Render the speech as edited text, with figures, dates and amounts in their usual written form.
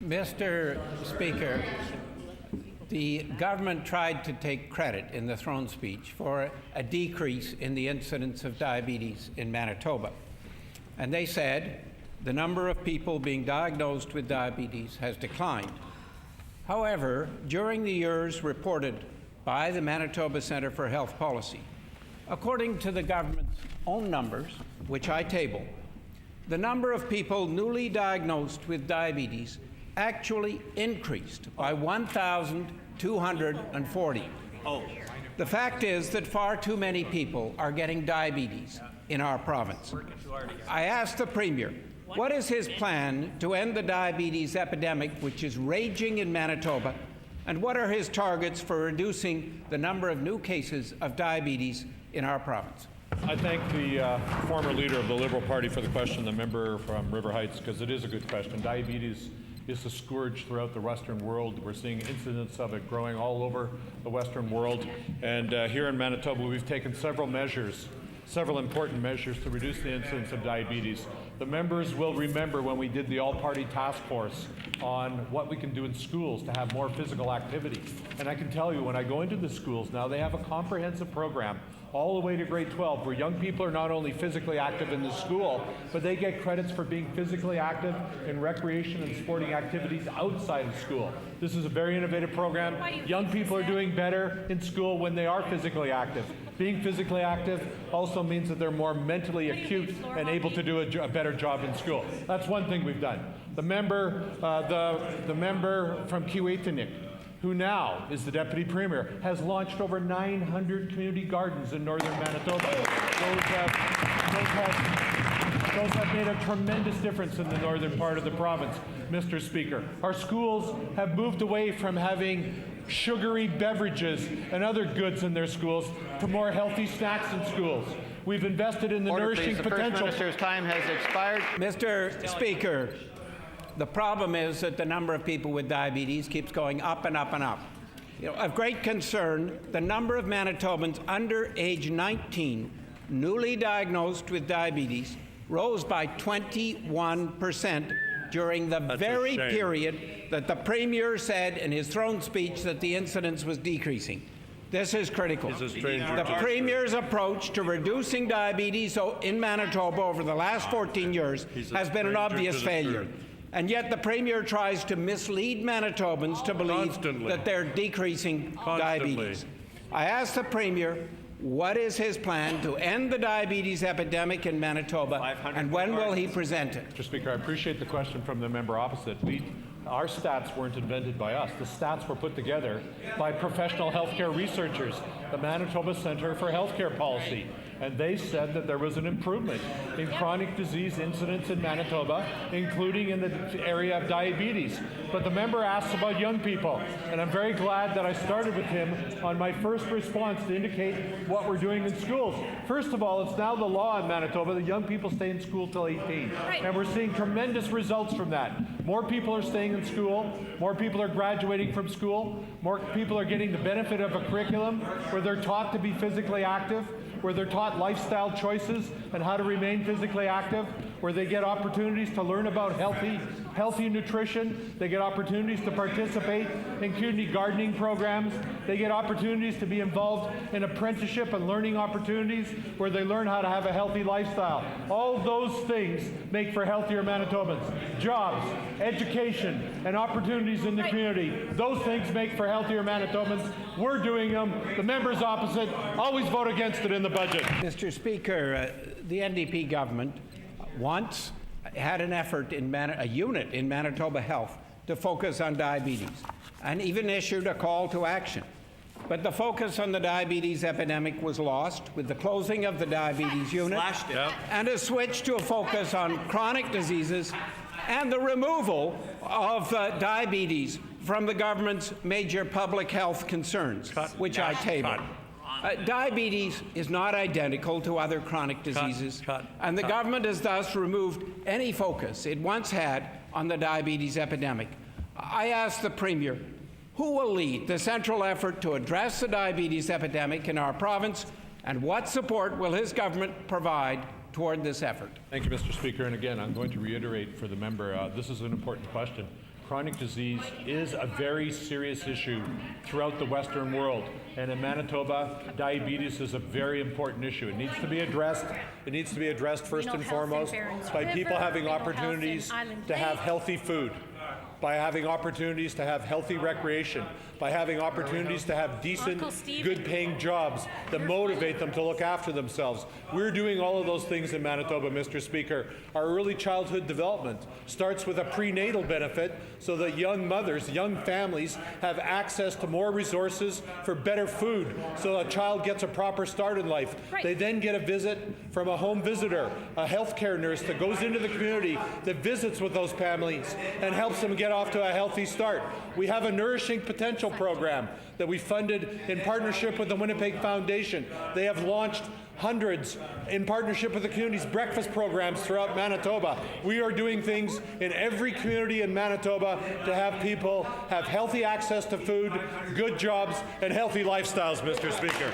Mr. Speaker, the government tried to take credit in the throne speech for a decrease in the incidence of diabetes in Manitoba. And they said the number of people being diagnosed with diabetes has declined. However, during the years reported by the Manitoba Centre for Health Policy, according to the government's own numbers, which I table, the number of people newly diagnosed with diabetes actually increased by 1,240. The fact is that far too many people are getting diabetes in our province. I asked the Premier, what is his plan to end the diabetes epidemic which is raging in Manitoba, and what are his targets for reducing the number of new cases of diabetes in our province? I thank the former leader of the Liberal Party for the question, the member from River Heights, because it is a good question. Diabetes is a scourge throughout the Western world. We're seeing incidents of it growing all over the Western world. And here in Manitoba, we've taken several important measures to reduce the incidence of diabetes. The members will remember when we did the all-party task force on what we can do in schools to have more physical activity. And I can tell you, when I go into the schools now, they have a comprehensive program all the way to grade 12, where young people are not only physically active in the school, but they get credits for being physically active in recreation and sporting activities outside of school. This is a very innovative program. Young people are doing better in school when they are physically active. Being physically active also means that they're more mentally acute and able to do a better job in school. That's one thing we've done. The member from Kiewitinick, who now is the Deputy Premier, has launched over 900 community gardens in northern Manitoba. Those have made a tremendous difference in the northern part of the province, Mr. Speaker. Our schools have moved away from having sugary beverages and other goods in their schools to more healthy snacks in schools. We've invested in the nourishing potential. The First Minister's time has expired. Mr. Speaker, the problem is that the number of people with diabetes keeps going up and up and up. Of great concern, the number of Manitobans under age 19 newly diagnosed with diabetes rose by 21% during the very period that the Premier said in his throne speech that the incidence was decreasing. This is critical. The Premier's approach to reducing diabetes in Manitoba over the last 14 years has been an obvious failure. And yet the Premier tries to mislead Manitobans to believe that they're decreasing diabetes. I asked the Premier, what is his plan to end the diabetes epidemic in Manitoba, and when will he present it? Mr. Speaker, I appreciate the question from the member opposite. Our stats weren't invented by us. The stats were put together by professional healthcare researchers, the Manitoba Centre for Healthcare Policy. And they said that there was an improvement in chronic disease incidence in Manitoba, including in the area of diabetes. But the member asked about young people, and I'm very glad that I started with him on my first response to indicate what we're doing in schools. First of all, it's now the law in Manitoba that young people stay in school till 18. And we're seeing tremendous results from that. More people are staying in school, more people are graduating from school, more people are getting the benefit of a curriculum where they're taught to be physically active, where they're taught lifestyle choices and how to remain physically active, where they get opportunities to learn about healthy nutrition, they get opportunities to participate in community gardening programs, they get opportunities to be involved in apprenticeship and learning opportunities where they learn how to have a healthy lifestyle. All those things make for healthier Manitobans. Jobs, education, and opportunities in the community, those things make for healthier Manitobans. We're doing them. The members opposite always vote against it in the budget. Mr. Speaker, the NDP government once had an effort in a unit in Manitoba Health to focus on diabetes, and even issued a call to action. But the focus on the diabetes epidemic was lost with the closing of the diabetes unit and a switch to a focus on chronic diseases and the removal of diabetes from the government's major public health concerns, which I tabled. Diabetes is not identical to other chronic diseases, and the government has thus removed any focus it once had on the diabetes epidemic. I asked the Premier, who will lead the central effort to address the diabetes epidemic in our province, and what support will his government provide toward this effort? Thank you, Mr. Speaker. And again, I'm going to reiterate for the member, this is an important question. chronic disease is a very serious issue throughout the Western world. And in Manitoba, diabetes is a very important issue. It needs to be addressed. It needs to be addressed first and foremost by people having opportunities to have healthy food, by having opportunities to have healthy recreation, by having opportunities to have decent, good-paying jobs that motivate them to look after themselves. We're doing all of those things in Manitoba, Mr. Speaker. Our early childhood development starts with a prenatal benefit so that young mothers, young families have access to more resources for better food so a child gets a proper start in life. Right. They then get a visit from a home visitor, a healthcare nurse that goes into the community, that visits with those families and helps them get off to a healthy start. We have a Nourishing Potential program that we funded in partnership with the Winnipeg Foundation. They have launched hundreds in partnership with the community's breakfast programs throughout Manitoba. We are doing things in every community in Manitoba to have people have healthy access to food, good jobs, and healthy lifestyles, Mr. Speaker.